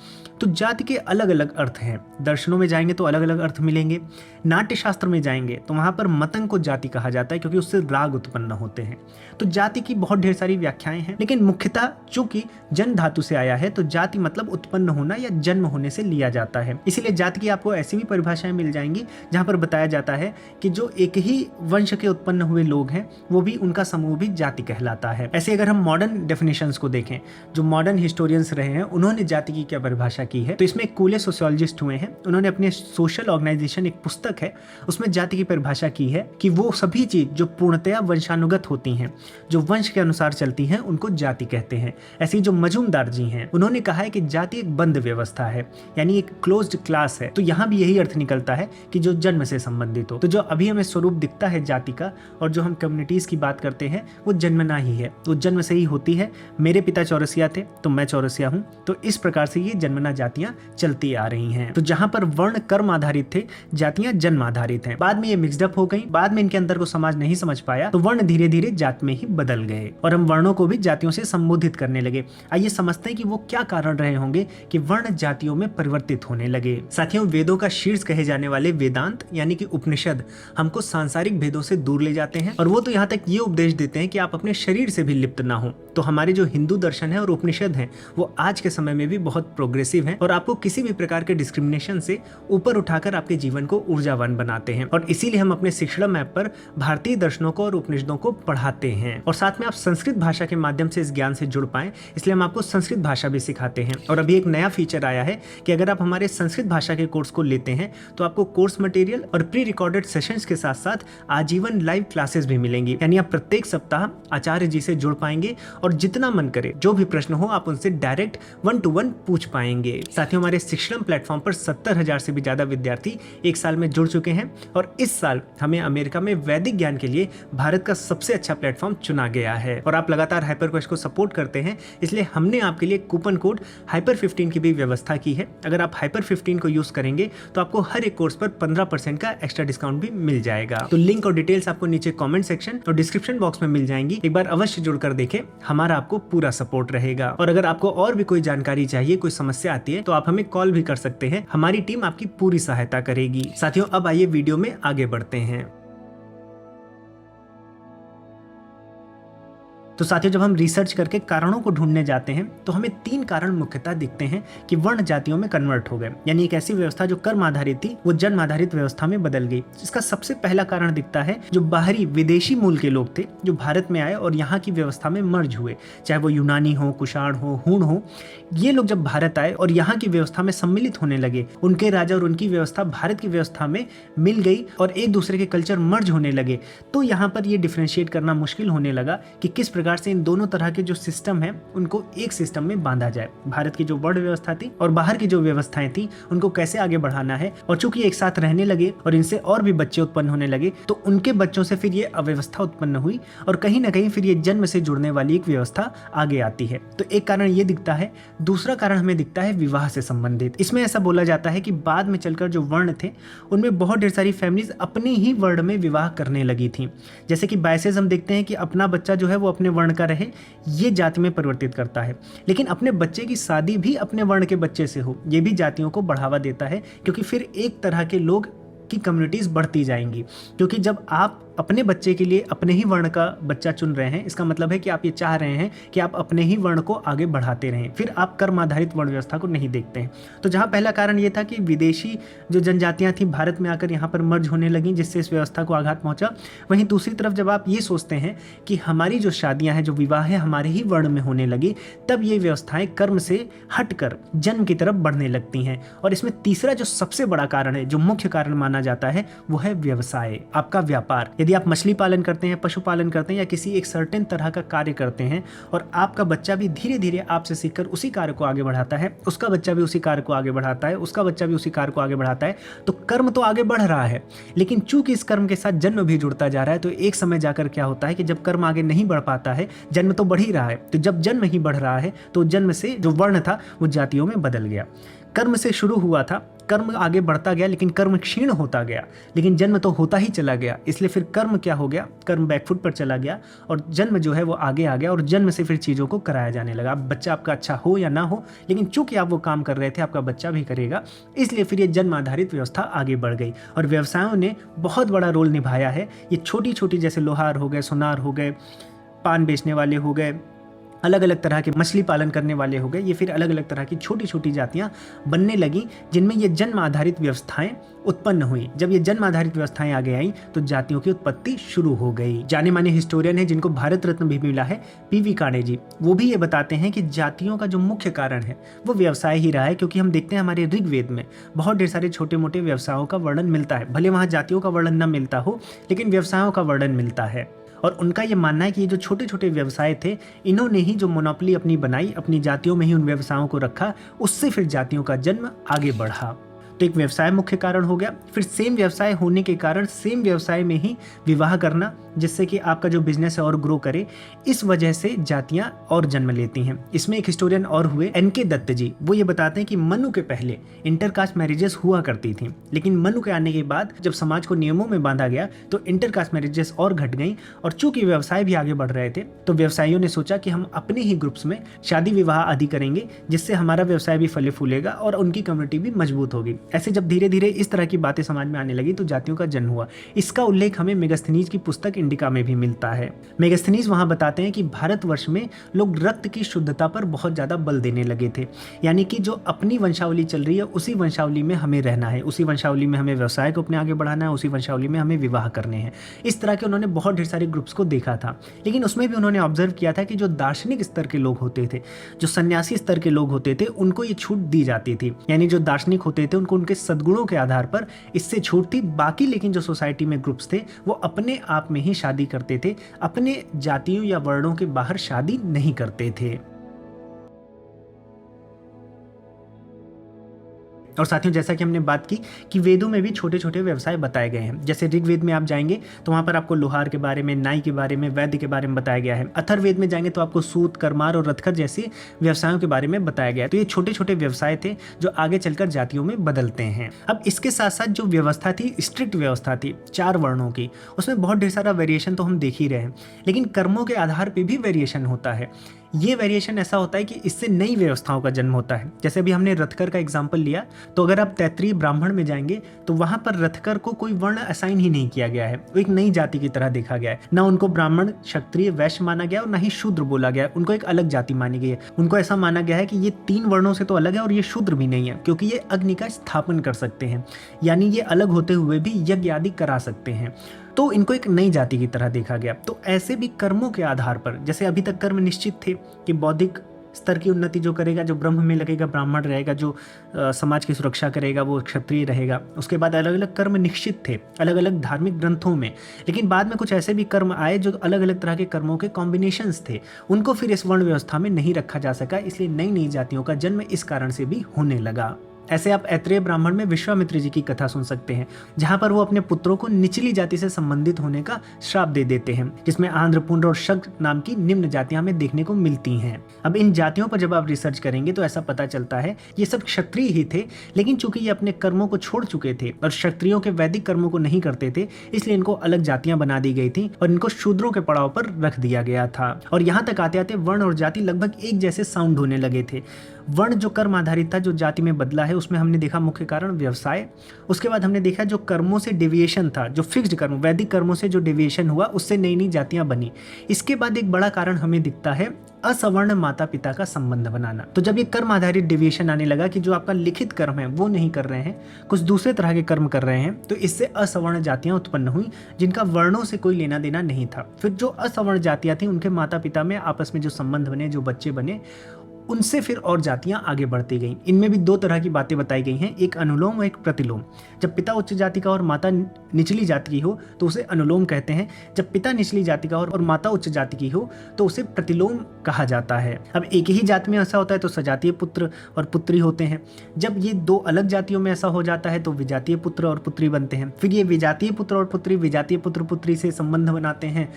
तो जाति के अलग अलग अर्थ हैं। दर्शनों में जाएंगे तो अलग अलग अर्थ मिलेंगे। नाट्य शास्त्र में जाएंगे तो वहां पर मतंग को जाति कहा जाता है क्योंकि उससे राग उत्पन्न होते हैं। तो जाति की बहुत ढेर सारी व्याख्याएं हैं, लेकिन मुख्यतः चूंकि जन धातु से आया है तो जाति मतलब उत्पन्न होना या जन्म होने से लिया जाता है। इसीलिए जाति की आपको ऐसी भी परिभाषाएं मिल जाएंगी जहां पर बताया जाता है कि जो एक ही वंश के उत्पन्न हुए लोग हैं वो भी, उनका समूह भी जाति कहलाता है। ऐसे अगर हम मॉडर्न डेफिनेशंस को देखें, जो मॉडर्न हिस्टोरियंस रहे हैं उन्होंने जाति की क्या परिभाषा की है, तो इसमें कूले सोशियोलॉजिस्ट हुए हैं, उन्होंने अपने सोशल ऑर्गेनाइजेशन एक पुस्तक है उसमें जाति की परिभाषा की है कि वो सभी चीज जो पूर्णतया वंशानुगत होती हैं, जो वंश के अनुसार चलती हैं, उनको जाति कहते हैं। ऐसी जो मजूमदार जी हैं उन्होंने कहा है कि जाति एक बंद व्यवस्था है, यानी एक क्लोज्ड क्लास है। तो यहाँ भी यही अर्थ निकलता है कि जो जन्म से संबंधित हो। तो जो अभी हमें स्वरूप दिखता है जाति का और जो हम कम्युनिटीज की बात करते हैं वो जन्मना ही है, वो जन्म से ही होती है। मेरे पिता चौरसिया थे तो मैं चौरसिया हूँ, तो इस प्रकार से ये जन्मना जातियां चलती आ रही हैं। तो जहां पर वर्ण कर्म आधारित थे, जातियां जन्म आधारित हैं। बाद में ये मिक्सड अप हो गई, बाद में इनके अंदर को समाज नहीं समझ पाया तो वर्ण धीरे धीरे जात में ही बदल गए और हम वर्णों को भी जातियों से संबोधित करने लगे। आइए समझते हैं कि वो क्या कारण रहे होंगे कि वर्ण जातियों में परिवर्तित होने लगे। साथियों, वेदों का शीर्ष कहे जाने वाले वेदांत यानी कि उपनिषद हमको सांसारिक भेदों से दूर ले जाते हैं और वो तो यहाँ तक ये उपदेश देते हैं कि आप अपने शरीर से भी लिप्त ना हो। तो हमारे जो हिंदू दर्शन है और उपनिषद है वो आज के समय में भी बहुत प्रोग्रेसिव है और आपको किसी भी प्रकार के डिस्क्रिमिनेशन से ऊपर उठाकर आपके जीवन को ऊर्जावान बनाते हैं। और इसीलिए हम अपने शिक्षणम ऐप पर भारतीय दर्शनों को और उपनिषदों को पढ़ाते हैं और साथ में आप संस्कृत भाषा के माध्यम से इस ज्ञान से जुड़ पाएं, इसलिए हम आपको संस्कृत भाषा भी सिखाते हैं। और अभी एक नया फीचर आया है कि अगर आप हमारे संस्कृत भाषा के कोर्स को लेते हैं तो आपको कोर्स मटेरियल और प्री रिकॉर्डेड सेशंस के साथ साथ आजीवन लाइव क्लासेस भी मिलेंगी, यानी आप प्रत्येक सप्ताह आचार्य जी से जुड़ पाएंगे और जितना मन करे जो भी प्रश्न हो आप उनसे डायरेक्ट 1-to-1 पूछ पाएंगे। साथियों, हमारे शिक्षण प्लेटफॉर्म पर 70,000 से भी ज़्यादा विद्यार्थी एक साल में जुड़ चुके हैं और इस साल हमें अमेरिका में वैदिक ज्ञान के लिए भारत का सबसे अच्छा प्लेटफॉर्म चुना गया है। और आप लगातार हाइपरक्वेस्ट को सपोर्ट करते हैं, इसलिए हमने आपके लिए कूपन कोड HYPER15 की भी व्यवस्था की है। अगर आप HYPER15 को यूज करेंगे तो आपको हर एक कोर्स पर 15% का एक्स्ट्रा डिस्काउंट भी मिल जाएगा। तो लिंक और डिटेल्स आपको नीचे कमेंट सेक्शन और डिस्क्रिप्शन बॉक्स में मिल जाएंगी। एक बार अवश्य जुड़कर देखें, हमारा आपको पूरा सपोर्ट रहेगा। और अगर आपको और भी कोई जानकारी चाहिए, कोई समस्या आती है, तो आप हमें कॉल भी कर सकते हैं। हमारी टीम आपकी पूरी सहायता करेगी। साथियों, अब आइए वीडियो में आगे बढ़ते हैं। तो साथियों, जब हम रिसर्च करके कारणों को ढूंढने जाते हैं तो हमें 3 कारण मुख्यतः दिखते हैं कि वर्ण जातियों में कन्वर्ट हो गए, यानी एक ऐसी व्यवस्था जो कर्म आधारित थी वो जन्म आधारित व्यवस्था में बदल गई। इसका सबसे पहला कारण दिखता है जो बाहरी विदेशी मूल के लोग थे जो भारत में आए और यहाँ की व्यवस्था में मर्ज हुए, चाहे वो यूनानी हो, कुषाण हो, हूण हो। ये लोग जब भारत आए और यहाँ की व्यवस्था में सम्मिलित होने लगे, उनके राजा और उनकी व्यवस्था भारत की व्यवस्था में मिल गई और एक दूसरे के कल्चर मर्ज होने लगे, तो यहाँ पर ये डिफ्रेंशिएट करना मुश्किल होने लगा कि किस प्रकार से इन दोनों तरह के जो सिस्टम है उनको एक सिस्टम में बांधा जाए। भारत की जो वर्ण व्यवस्था थी और बाहर की जो व्यवस्थाएं थी उनको कैसे आगे बढ़ाना है। और चूंकि एक साथ रहने लगे और इनसे और भी बच्चे उत्पन्न होने लगे, तो उनके बच्चों से फिर ये अव्यवस्था उत्पन्न हुई और कहीं ना कहीं फिर ये जन्म से जुड़ने वाली एक व्यवस्था आगे आती है। तो एक कारण ये दिखता है। दूसरा कारण हमें दिखता है विवाह से संबंधित। इसमें ऐसा बोला जाता है कि बाद में चलकर जो वर्ण थे उनमें बहुत ढेर सारी फैमिलीज अपने ही वर्ण में विवाह करने लगी थी। जैसे कि बायसेस हम देखते हैं कि अपना बच्चा जो है वो अपने वर्ण का रहे, ये जाति में परिवर्तित करता है, लेकिन अपने बच्चे की शादी भी अपने वर्ण के बच्चे से हो, ये भी जातियों को बढ़ावा देता है, क्योंकि फिर एक तरह के लोग की कम्युनिटीज बढ़ती जाएंगी। क्योंकि जब आप अपने बच्चे के लिए अपने ही वर्ण का बच्चा चुन रहे हैं, इसका मतलब है कि आप ये चाह रहे हैं कि आप अपने ही वर्ण को आगे बढ़ाते रहें, फिर आप कर्म आधारित वर्ण व्यवस्था को नहीं देखते हैं। तो जहाँ पहला कारण ये था कि विदेशी जो जनजातियाँ थी भारत में आकर यहाँ पर मर्ज होने लगी, जिससे इस व्यवस्था को आघात पहुँचा। वहीं दूसरी तरफ जब आप ये सोचते हैं कि हमारी जो शादियाँ हैं, जो विवाह है, हमारे ही वर्ण में होने लगी, तब ये व्यवस्थाएं कर्म से हटकर जन्म की तरफ बढ़ने लगती हैं। और इसमें तीसरा जो सबसे बड़ा कारण है, जो मुख्य कारण माना जाता है, वो है व्यवसाय, आपका व्यापार। यदि आप मछली पालन करते हैं, पशुपालन करते हैं या किसी एक सर्टेन तरह का कार्य करते हैं और आपका बच्चा भी धीरे धीरे आपसे सीखकर उसी कार्य को आगे बढ़ाता है, उसका बच्चा भी उसी कार्य को आगे बढ़ाता है, उसका बच्चा भी उसी कार्य को आगे बढ़ाता है, तो कर्म तो आगे बढ़ रहा है, लेकिन चूंकि इस कर्म के साथ जन्म भी जुड़ता जा रहा है, तो एक समय जाकर क्या होता है कि जब कर्म आगे नहीं बढ़ पाता है, जन्म तो बढ़ ही रहा है, तो जब जन्म ही बढ़ रहा है तो जन्म से जो वर्ण था वो जातियों में बदल गया। कर्म से शुरू हुआ था, कर्म आगे बढ़ता गया, लेकिन कर्म क्षीण होता गया, लेकिन जन्म तो होता ही चला गया। इसलिए फिर कर्म क्या हो गया, कर्म बैकफुट पर चला गया और जन्म जो है वो आगे आ गया और जन्म से फिर चीज़ों को कराया जाने लगा। अब बच्चा आपका अच्छा हो या ना हो, लेकिन चूंकि आप वो काम कर रहे थे, आपका बच्चा भी करेगा, इसलिए फिर ये जन्म आधारित व्यवस्था आगे बढ़ गई और व्यवसायों ने बहुत बड़ा रोल निभाया है। ये छोटी छोटी, जैसे लोहार हो गए, सुनार हो गए, पान बेचने वाले हो गए, अलग अलग तरह के मछली पालन करने वाले हो गए, ये फिर अलग अलग तरह की छोटी छोटी जातियां बनने लगी, जिनमें ये जन्म आधारित व्यवस्थाएं उत्पन्न हुई। जब ये जन्म आधारित व्यवस्थाएं आगे आई तो जातियों की उत्पत्ति शुरू हो गई। जाने माने हिस्टोरियन है जिनको भारत रत्न भी मिला है, PV काणे, वो भी ये बताते हैं कि जातियों का जो मुख्य कारण है वो व्यवसाय ही रहा है। क्योंकि हम देखते हैं हमारे ऋग्वेद में बहुत ढेर सारे छोटे मोटे व्यवसायों का वर्णन मिलता है, भले वहाँ जातियों का वर्णन न मिलता हो, लेकिन व्यवसायों का वर्णन मिलता है। और उनका ये मानना है कि ये जो छोटे छोटे व्यवसाय थे, इन्होंने ही जो मोनोपोली अपनी बनाई, अपनी जातियों में ही उन व्यवसायों को रखा, उससे फिर जातियों का जन्म आगे बढ़ा। तो एक व्यवसाय मुख्य कारण हो गया। फिर सेम व्यवसाय होने के कारण सेम व्यवसाय में ही विवाह करना, जिससे कि आपका जो बिजनेस है और ग्रो करे, इस वजह से जातियां और जन्म लेती हैं। इसमें एक हिस्टोरियन और हुए, NK दत्त जी, वो ये बताते हैं कि मनु के पहले इंटरकास्ट मैरिजेस हुआ करती थी, लेकिन मनु के आने के बाद जब समाज को नियमों में बांधा गया तो इंटरकास्ट मैरिजेस और घट गई। और चूंकि व्यवसाय भी आगे बढ़ रहे थे, तो व्यवसायियों ने सोचा कि हम अपने ही ग्रुप्स में शादी विवाह आदि करेंगे, जिससे हमारा व्यवसाय भी फले फूलेगा और उनकी कम्युनिटी भी मजबूत होगी। ऐसे जब धीरे धीरे इस तरह की बातें समाज में आने लगी तो जातियों का जन्म हुआ। इसका उल्लेख हमें मेगास्थनीज की पुस्तक इंडिका में भी मिलता है। मेगास्थनीज वहां बताते हैं कि भारतवर्ष में लोग रक्त की शुद्धता पर बहुत ज्यादा बल देने लगे थे, यानी कि जो अपनी वंशावली चल रही है उसी वंशावली में हमें रहना है, उसी वंशावली में हमें व्यवसाय को अपने आगे बढ़ाना है, उसी वंशावली में हमें विवाह करने हैं। इस तरह के उन्होंने बहुत ढेर सारे ग्रुप्स को देखा था, लेकिन उसमें भी उन्होंने ऑब्जर्व किया था कि जो दार्शनिक स्तर के लोग होते थे, जो सन्यासी स्तर के लोग होते थे, उनको ये छूट दी जाती थी। यानी जो दार्शनिक होते थे उनको उनके सद्गुणों के आधार पर इससे छूट थी। बाकी लेकिन जो सोसाइटी में ग्रुप्स थे वो अपने आप में ही शादी करते थे, अपने जातियों या वर्णों के बाहर शादी नहीं करते थे। और साथियों जैसा कि हमने बात की कि वेदों में भी छोटे छोटे व्यवसाय बताए गए हैं। जैसे ऋग्वेद में आप जाएंगे तो वहाँ पर आपको लोहार के बारे में, नाई के बारे में, वैद्य के बारे में बताया गया है। अथर्ववेद में जाएंगे तो आपको सूत, करमार और रथकर जैसे व्यवसायों के बारे में बताया गया है। तो ये छोटे छोटे व्यवसाय थे जो आगे चलकर जातियों में बदलते हैं। अब इसके साथ साथ जो व्यवस्था थी, स्ट्रिक्ट व्यवस्था थी 4 वर्णों की, उसमें बहुत ढेर सारा वेरिएशन तो हम देख ही रहे हैं, लेकिन कर्मों के आधार पर भी वेरिएशन होता है। ये वेरिएशन ऐसा होता है कि इससे नई व्यवस्थाओं का जन्म होता है। जैसे अभी हमने रथकर का एग्जाम्पल लिया, तो अगर आप तैत्रीय ब्राह्मण में जाएंगे तो वहां पर रथकर को कोई वर्ण असाइन ही नहीं किया गया है, वो एक नई जाति की तरह देखा गया है। ना उनको ब्राह्मण, क्षत्रिय, वैश्य माना गया और ना ही शूद्र बोला गया, उनको एक अलग जाति मानी गई है। उनको ऐसा माना गया है कि ये 3 वर्णों से तो अलग है और ये शूद्र भी नहीं है, क्योंकि ये अग्नि का स्थापन कर सकते हैं, यानी ये अलग होते हुए भी यज्ञ आदि करा सकते हैं। तो इनको एक नई जाति की तरह देखा गया। तो ऐसे भी कर्मों के आधार पर, जैसे अभी तक कर्म निश्चित थे कि बौद्धिक स्तर की उन्नति जो करेगा, जो ब्रह्म में लगेगा ब्राह्मण रहेगा, जो समाज की सुरक्षा करेगा वो क्षत्रिय रहेगा। उसके बाद अलग अलग कर्म निश्चित थे अलग अलग धार्मिक ग्रंथों में, लेकिन बाद में कुछ ऐसे भी कर्म आए जो अलग अलग तरह के कर्मों के कॉम्बिनेशंस थे, उनको फिर इस वर्ण व्यवस्था में नहीं रखा जा सका। इसलिए नई नई जातियों का जन्म इस कारण से भी होने लगा। ऐसे आप ऐत्रेय ब्राह्मण में विश्वामित्र जी की कथा सुन सकते हैं, जहां पर वो अपने पुत्रों को निचली जाति से संबंधित होने का श्राप दे देते हैं, जिसमें आंध्र, पुंड्र और शक नाम की निम्न जातियां हमें देखने को मिलती हैं। अब इन जातियों पर जब आप रिसर्च करेंगे तो ऐसा पता चलता है ये सब क्षत्रिय ही थे, लेकिन चूंकि ये अपने कर्मों को छोड़ चुके थे और क्षत्रियों के वैदिक कर्मों को नहीं करते थे, इसलिए इनको अलग जातियां बना दी गई थी और इनको शूद्रों के पड़ाव पर रख दिया गया था। और यहाँ तक आते आते वर्ण और जाति लगभग एक जैसे साउंड होने लगे थे। वर्ण जो कर्म आधारित था, जो जाति में बदला है, उसमें हमने देखा मुख्य कारण व्यवसाय। उसके बाद हमने देखा जो कर्मों से डेविएशन था, जो फिक्स्ड कर्म, वैदिक कर्मों से जो डेविएशन हुआ, उससे नई नई जातियां बनी। इसके बाद एक बड़ा कारण हमें दिखता है असवर्ण माता पिता का संबंध बनाना। तो जब ये कर्म आधारित डेविएशन आने लगा कि जो आपका लिखित कर्म है वो नहीं कर रहे हैं, कुछ दूसरे तरह के कर्म कर रहे हैं, तो इससे असवर्ण जातियां उत्पन्न हुई जिनका वर्णों से कोई लेना देना नहीं था। फिर जो असवर्ण जातियां थी उनके माता पिता में आपस में जो संबंध बने, जो बच्चे बने, उनसे फिर और जातियां आगे बढ़ती गईं। इनमें भी 2 तरह की बातें बताई गई हैं, एक अनुलोम और एक प्रतिलोम। जब पिता उच्च जाति का और माता निचली जाति की हो तो उसे अनुलोम कहते हैं। जब पिता निचली जाति का और माता उच्च जाति की हो तो उसे प्रतिलोम कहा जाता है। अब एक ही जाति में ऐसा होता है तो सजातीय पुत्र और पुत्री होते हैं। जब ये 2 अलग जातियों में ऐसा हो जाता है तो विजातीय पुत्र और पुत्री बनते हैं। फिर ये विजातीय पुत्र और पुत्री विजातीय पुत्र पुत्री से संबंध बनाते हैं,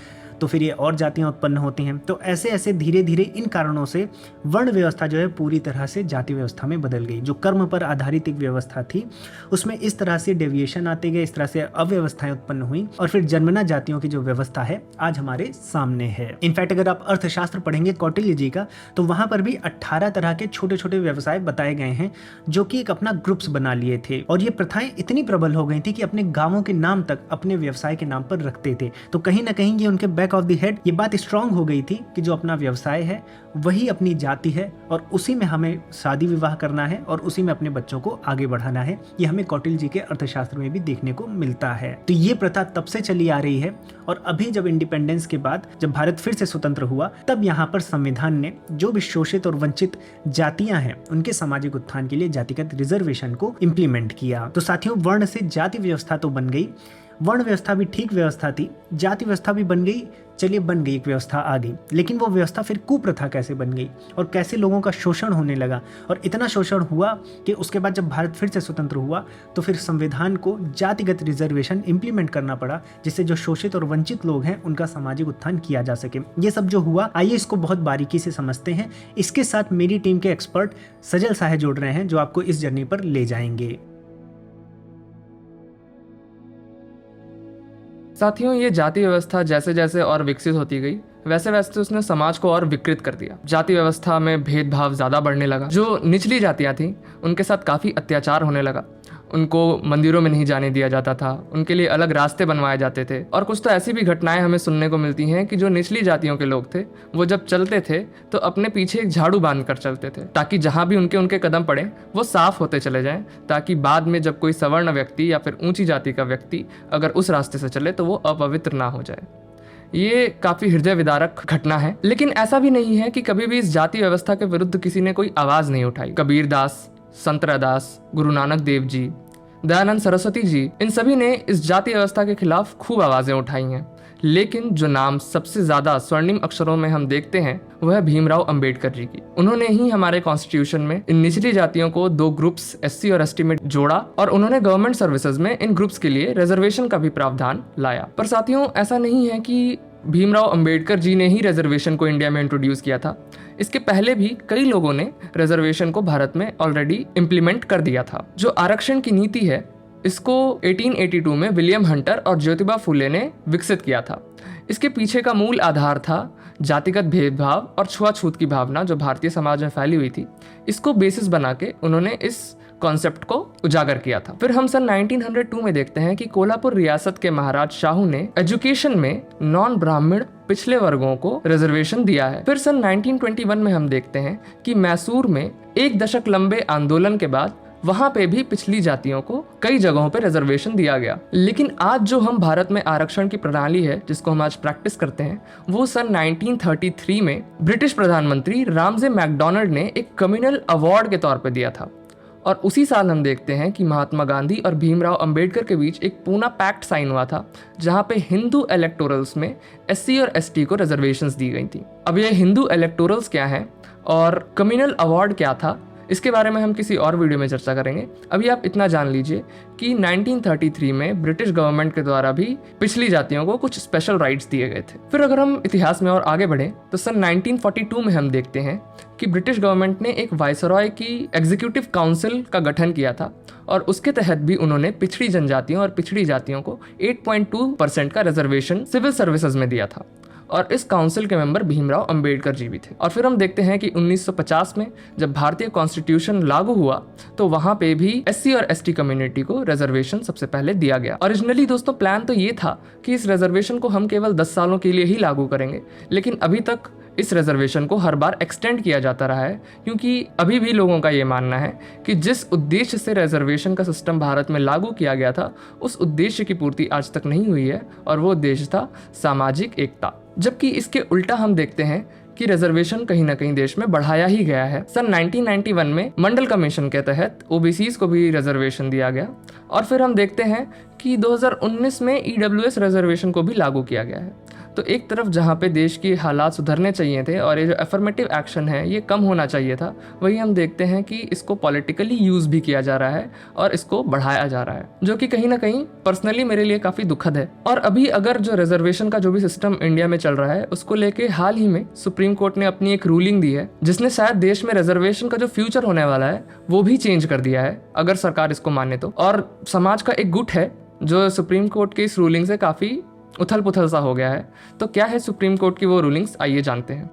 तो फिर ये और जातियां उत्पन्न होती हैं। तो ऐसे ऐसे धीरे धीरे इन कारणों से वर्ण व्यवस्था जो है पूरी तरह से जाति व्यवस्था में बदल गई। जो कर्म पर आधारित एक व्यवस्था थी उसमें इस तरह से डेविएशन आते गए, इस तरह से अव्यवस्थाएं उत्पन्न हुई और फिर जन्मना जातियों की जो व्यवस्था है आज हमारे सामने है। इनफैक्ट अगर आप अर्थशास्त्र पढ़ेंगे कौटिल्य जी का, तो वहां पर भी 18 तरह के छोटे छोटे व्यवसाय बताए गए हैं जो कि एक अपना ग्रुप्स बना लिए थे। और ये प्रथाएं इतनी प्रबल हो गई थी कि अपने गांवों के नाम तक अपने व्यवसाय के नाम पर रखते थे। तो कहीं ना कहीं ये उनके बैक ऑफ द हेड ये बात स्ट्रांग हो गई थी कि जो अपना व्यवसाय है वही अपनी जाति है और उसी में हमें शादी विवाह करना है और उसी में अपने बच्चों को आगे बढ़ाना है। ये हमें कौटिल्य जी के अर्थशास्त्र में भी देखने को मिलता है। तो ये प्रथा तब से चली आ रही है और अभी जब इंडिपेंडेंस के बाद जब भारत फिर से स्वतंत्र हुआ तब यहाँ पर संविधान ने जो भी शोषित और वंचित जातियां हैं उनके सामाजिक उत्थान के लिए जातिगत रिजर्वेशन को इम्प्लीमेंट किया। तो साथियों, वर्ण से जाति व्यवस्था तो बन गई, वर्ण व्यवस्था भी ठीक व्यवस्था थी, जाति व्यवस्था भी बन गई, चलिए बन गई एक व्यवस्था आ गई। लेकिन वो व्यवस्था फिर कुप्रथा कैसे बन गई और कैसे लोगों का शोषण होने लगा और इतना शोषण हुआ कि उसके बाद जब भारत फिर से स्वतंत्र हुआ तो फिर संविधान को जातिगत रिजर्वेशन इंप्लीमेंट करना पड़ा, जिससे जो शोषित और वंचित लोग हैं उनका सामाजिक उत्थान किया जा सके। ये सब जो हुआ, आइए इसको बहुत बारीकी से समझते हैं। इसके साथ मेरी टीम के एक्सपर्ट सजल साहे जुड़ रहे हैं जो आपको इस जर्नी पर ले जाएंगे। साथियों, ये जाति व्यवस्था जैसे जैसे और विकसित होती गई वैसे वैसे उसने समाज को और विकृत कर दिया। जाति व्यवस्था में भेदभाव ज़्यादा बढ़ने लगा। जो निचली जातियाँ थीं उनके साथ काफ़ी अत्याचार होने लगा। उनको मंदिरों में नहीं जाने दिया जाता था, उनके लिए अलग रास्ते बनवाए जाते थे। और कुछ तो ऐसी भी घटनाएं हमें सुनने को मिलती हैं कि जो निचली जातियों के लोग थे वो जब चलते थे तो अपने पीछे एक झाड़ू बांध कर चलते थे ताकि जहाँ भी उनके कदम पड़े वो साफ होते चले जाएं, ताकि बाद में जब कोई सवर्ण व्यक्ति या फिर ऊंची जाति का व्यक्ति अगर उस रास्ते से चले तो वो अपवित्र ना हो जाए। ये काफ़ी हृदय विदारक घटना है। लेकिन ऐसा भी नहीं है कि कभी भी इस जाति व्यवस्था के विरुद्ध किसी ने कोई आवाज़ नहीं उठाई। कबीर दास, संत रैदास, गुरु नानक देव जी, दयानंद सरस्वती जी, इन सभी ने इस जाति व्यवस्था के खिलाफ खूब आवाज़ें उठाई हैं। लेकिन जो नाम सबसे ज़्यादा स्वर्णिम अक्षरों में हम देखते हैं वह है भीमराव अंबेडकर जी की। उन्होंने ही हमारे कॉन्स्टिट्यूशन में इन निचली जातियों को 2 ग्रुप्स एससी और एसटी में जोड़ा और उन्होंने गवर्नमेंट सर्विसेज में इन ग्रुप्स के लिए रिजर्वेशन का भी प्रावधान लाया। पर साथियों, ऐसा नहीं है कि भीमराव अंबेडकर जी ने ही रिजर्वेशन को इंडिया में इंट्रोड्यूस किया था। इसके पहले भी कई लोगों ने रिजर्वेशन को भारत में ऑलरेडी इम्प्लीमेंट कर दिया था। जो आरक्षण की नीति है, इसको 1882 में विलियम हंटर और ज्योतिबा फुले ने विकसित किया था। इसके पीछे का मूल आधार था जातिगत भेदभाव और छुआछूत की भावना जो भारतीय समाज में फैली हुई थी। इसको बेसिस बना के उन्होंने इस कॉन्सेप्ट को उजागर किया था। फिर हम सन 1902 में देखते हैं कि कोल्हापुर रियासत के महाराज शाहू ने एजुकेशन में नॉन ब्राह्मण पिछले वर्गों को रिजर्वेशन दिया है। फिर सन 1921 में हम देखते हैं कि मैसूर में 1 दशक लंबे आंदोलन के बाद वहां पे भी पिछली जातियों को कई जगहों पे रिजर्वेशन दिया गया। लेकिन आज जो हम भारत में आरक्षण की प्रणाली है जिसको हम आज प्रैक्टिस करते हैं, वो सन 1933 में ब्रिटिश प्रधानमंत्री रामजे मैकडोनाल्ड ने एक कम्युनल अवार्ड के तौर पे दिया था। और उसी साल हम देखते हैं कि महात्मा गांधी और भीमराव अंबेडकर के बीच एक पूना पैक्ट साइन हुआ था, जहां पे हिंदू इलेक्टोरल्स में एससी और एसटी को रिजर्वेशंस दी गई थी। अब ये हिंदू इलेक्टोरल्स क्या है और कम्युनल अवार्ड क्या था, इसके बारे में हम किसी और वीडियो में चर्चा करेंगे। अभी आप इतना जान लीजिए कि 1933 में ब्रिटिश गवर्नमेंट के द्वारा भी पिछली जातियों को कुछ स्पेशल राइट्स दिए गए थे। फिर अगर हम इतिहास में और आगे बढ़ें तो सन 1942 में हम देखते हैं कि ब्रिटिश गवर्नमेंट ने एक वाइसरॉय की एग्जीक्यूटिव काउंसिल का गठन किया था और उसके तहत भी उन्होंने पिछड़ी जनजातियों और पिछड़ी जातियों को 8.2% का रिजर्वेशन सिविल सर्विसेज में दिया था और इस काउंसिल के मेंबर भीमराव अंबेडकर जी भी थे। और फिर हम देखते हैं कि 1950 में जब भारतीय कॉन्स्टिट्यूशन लागू हुआ तो वहां पे भी एससी और एसटी कम्युनिटी को रिजर्वेशन सबसे पहले दिया गया। ओरिजिनली दोस्तों प्लान तो ये था कि इस रिजर्वेशन को हम केवल 10 सालों के लिए ही लागू करेंगे, लेकिन अभी तक इस रिजर्वेशन को हर बार एक्सटेंड किया जाता रहा है, क्योंकि अभी भी लोगों का ये मानना है कि जिस उद्देश्य से रिजर्वेशन का सिस्टम भारत में लागू किया गया था उस उद्देश्य की पूर्ति आज तक नहीं हुई है और वो उद्देश्य था सामाजिक एकता। जबकि इसके उल्टा हम देखते हैं कि रिजर्वेशन कहीं ना कहीं देश में बढ़ाया ही गया है। सन 1991 में मंडल कमीशन के तहत ओबीसीज को भी रिजर्वेशन दिया गया और फिर हम देखते हैं कि 2019 में ईडब्ल्यूएस रिजर्वेशन को भी लागू किया गया है। तो एक तरफ जहाँ पे देश की हालात सुधरने चाहिए थे और ये जो अफर्मेटिव एक्शन है ये कम होना चाहिए था, वही हम देखते हैं कि इसको पॉलिटिकली यूज भी किया जा रहा है और इसको बढ़ाया जा रहा है, जो कि कहीं ना कहीं पर्सनली मेरे लिए काफी दुखद है। और अभी अगर जो रिजर्वेशन का जो भी सिस्टम इंडिया में चल रहा है उसको लेके हाल ही में सुप्रीम कोर्ट ने अपनी एक रूलिंग दी है जिसने शायद देश में रिजर्वेशन का जो फ्यूचर होने वाला है वो भी चेंज कर दिया है, अगर सरकार इसको माने तो। और समाज का एक गुट है जो सुप्रीम कोर्ट की इस रूलिंग से काफी उथल पुथल सा हो गया है। तो क्या है सुप्रीम कोर्ट की वो रूलिंग्स, आइए जानते हैं।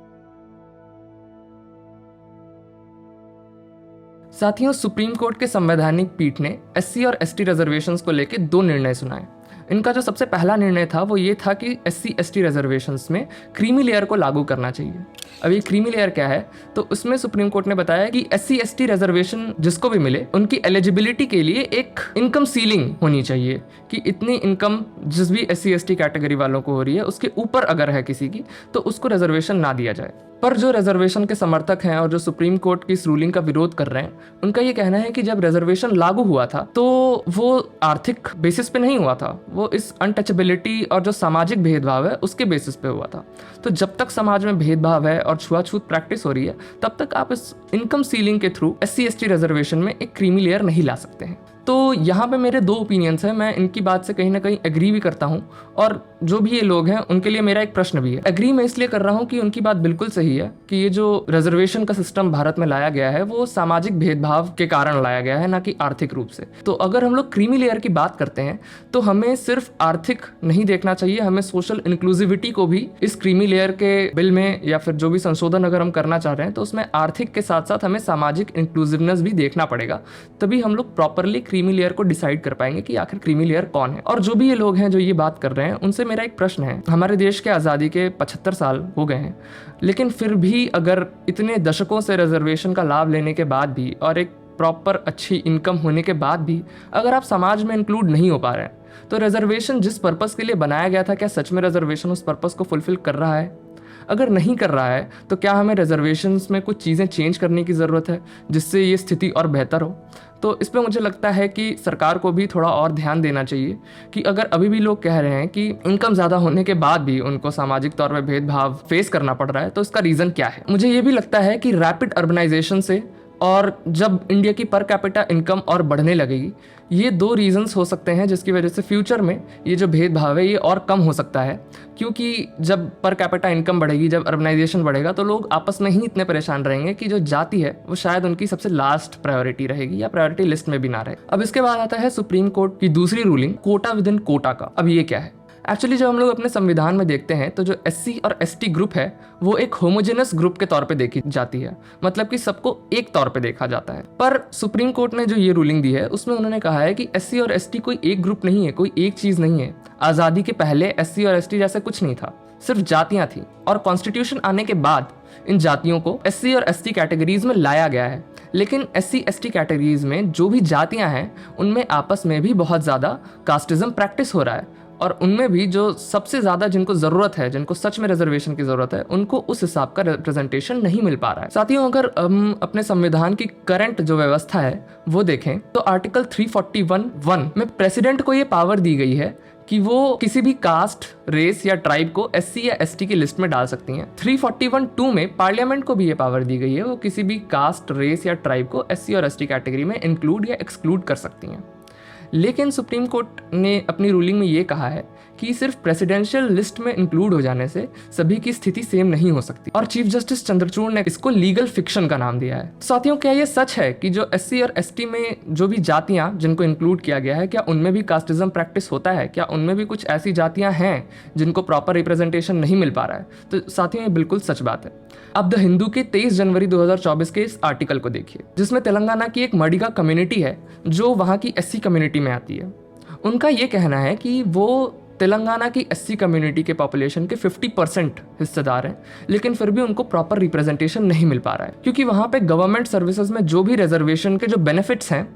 साथियों, सुप्रीम कोर्ट के संवैधानिक पीठ ने एससी और एसटी रिजर्वेशंस को लेकर 2 निर्णय सुनाए। इनका जो सबसे पहला निर्णय था वो ये था कि एससी एसटी रिजर्वेशंस में क्रीमी लेयर को लागू करना चाहिए। अब ये क्रीमी लेयर क्या है, तो उसमें सुप्रीम कोर्ट ने बताया कि एससी एसटी रिजर्वेशन जिसको भी मिले उनकी एलिजिबिलिटी के लिए एक इनकम सीलिंग होनी चाहिए कि इतनी इनकम जिस भी एससी एसटी कैटेगरी वालों को हो रही है उसके ऊपर अगर है किसी की तो उसको रिजर्वेशन ना दिया जाए। पर जो रिजर्वेशन के समर्थक हैं और जो सुप्रीम कोर्ट की इस रूलिंग का विरोध कर रहे हैं, उनका ये कहना है कि जब रिजर्वेशन लागू हुआ था तो वो आर्थिक बेसिस पे नहीं हुआ था, वो इस अनटचेबिलिटी और जो सामाजिक भेदभाव है उसके बेसिस पे हुआ था। तो जब तक समाज में भेदभाव है और छुआछूत प्रैक्टिस हो रही है तब तक आप इस इनकम सीलिंग के थ्रू एससी एसटी रिजर्वेशन में एक क्रीमी लेयर नहीं ला सकते हैं। तो यहाँ पे मेरे 2 ओपिनियंस हैं, मैं इनकी बात से कहीं ना कहीं एग्री भी करता हूँ और जो भी ये लोग हैं उनके लिए मेरा एक प्रश्न भी है। एग्री मैं इसलिए कर रहा हूँ कि उनकी बात बिल्कुल सही है कि ये जो रिजर्वेशन का सिस्टम भारत में लाया गया है वो सामाजिक भेदभाव के कारण लाया गया है, ना कि आर्थिक रूप से। तो अगर हम लोग क्रीमी लेयर की बात करते हैं तो हमें सिर्फ आर्थिक नहीं देखना चाहिए, हमें सोशल इंक्लूसिविटी को भी इस क्रीमी लेयर के बिल में या फिर जो भी संशोधन अगर हम करना चाह रहे हैं तो उसमें आर्थिक के साथ साथ हमें सामाजिक इंक्लूसिवनेस भी देखना पड़ेगा। तभी हम लोग प्रॉपरली क्रीमी लेयर को डिसाइड कर पाएंगे कि आखिर क्रीमी लेयर कौन है। और जो भी ये लोग हैं जो ये बात कर रहे हैं उनसे मेरा एक प्रश्न है, हमारे देश के आज़ादी के 75 साल हो गए हैं, लेकिन फिर भी अगर इतने दशकों से रिजर्वेशन का लाभ लेने के बाद भी और एक प्रॉपर अच्छी इनकम होने के बाद भी अगर आप समाज में इंक्लूड नहीं हो पा रहे हैं तो रिजर्वेशन जिस पर्पस के लिए बनाया गया था क्या सच में रिजर्वेशन उस पर्पस को फुलफिल कर रहा है? अगर नहीं कर रहा है तो क्या हमें रिजर्वेशंस में कुछ चीज़ें चेंज करने की ज़रूरत है जिससे ये स्थिति और बेहतर हो? तो इस पे मुझे लगता है कि सरकार को भी थोड़ा और ध्यान देना चाहिए कि अगर अभी भी लोग कह रहे हैं कि इनकम ज़्यादा होने के बाद भी उनको सामाजिक तौर पे भेदभाव फेस करना पड़ रहा है, तो इसका रीज़न क्या है? मुझे ये भी लगता है कि रैपिड अर्बनाइजेशन से और जब इंडिया की पर कैपिटा इनकम और बढ़ने लगेगी, ये दो रीजंस हो सकते हैं जिसकी वजह से फ्यूचर में ये जो भेदभाव है ये और कम हो सकता है। क्योंकि जब पर कैपिटा इनकम बढ़ेगी, जब अर्बनाइजेशन बढ़ेगा, तो लोग आपस में ही इतने परेशान रहेंगे कि जो जाति है वो शायद उनकी सबसे लास्ट प्रायोरिटी रहेगी या प्रायोरिटी लिस्ट में भी ना रहे। अब इसके बाद आता है सुप्रीम कोर्ट की दूसरी ruling, quota within quota का। अब ये क्या है? एक्चुअली जब हम लोग अपने संविधान में देखते हैं तो जो SC और ST ग्रुप है वो एक होमोजेनस ग्रुप के तौर पे देखी जाती है, मतलब कि सबको एक तौर पे देखा जाता है। पर सुप्रीम कोर्ट ने जो ये रूलिंग दी है उसमें उन्होंने कहा है कि SC और ST कोई एक ग्रुप नहीं है, कोई एक चीज नहीं है। आज़ादी के पहले SC और ST जैसे कुछ नहीं था, सिर्फ जातियां थी, और कॉन्स्टिट्यूशन आने के बाद इन जातियों को SC और ST कैटेगरीज में लाया गया है। लेकिन SC ST कैटेगरीज में जो भी जातियां हैं उनमें आपस में भी बहुत ज़्यादा कास्टिज्म प्रैक्टिस हो रहा है, और उनमें भी जो सबसे ज़्यादा जिनको ज़रूरत है, जिनको सच में रिजर्वेशन की ज़रूरत है, उनको उस हिसाब का रिप्रेजेंटेशन नहीं मिल पा रहा है। साथियों, अगर हम अपने संविधान की करंट जो व्यवस्था है वो देखें तो आर्टिकल 341(1) में प्रेसिडेंट को ये पावर दी गई है कि वो किसी भी कास्ट, रेस या ट्राइब को SC या ST की लिस्ट में डाल सकती हैं। 341(2) में पार्लियामेंट को भी ये पावर दी गई है, वो किसी भी कास्ट, रेस या ट्राइब को SC और ST कैटेगरी में इंक्लूड या एक्सक्लूड कर सकती हैं। लेकिन सुप्रीम कोर्ट ने अपनी रूलिंग में ये कहा है कि सिर्फ प्रेसिडेंशियल लिस्ट में इंक्लूड हो जाने से सभी की स्थिति सेम नहीं हो सकती, और चीफ जस्टिस चंद्रचूड़ ने इसको लीगल फिक्शन का नाम दिया है। साथियों, क्या ये सच है कि जो SC और ST में जो भी जातियां जिनको इंक्लूड किया गया है, क्या उनमें भी कास्टिज्म प्रैक्टिस होता है? क्या उनमें भी कुछ ऐसी जातियां हैं जिनको प्रॉपर रिप्रेजेंटेशन नहीं मिल पा रहा है? तो साथियों, ये बिल्कुल सच बात है। अब द हिंदू के 23 जनवरी 2024 के इस आर्टिकल को देखिए, जिसमें तेलंगाना की एक मडिगा कम्युनिटी है जो वहाँ की SC कम्युनिटी में आती है। उनका ये कहना है कि वो तेलंगाना की SC कम्युनिटी के पॉपुलेशन के 50% हिस्सेदार हैं, लेकिन फिर भी उनको प्रॉपर रिप्रेजेंटेशन नहीं मिल पा रहा है, क्योंकि वहाँ पे गवर्नमेंट सर्विसेज में जो भी रिजर्वेशन के जो बेनिफिट्स हैं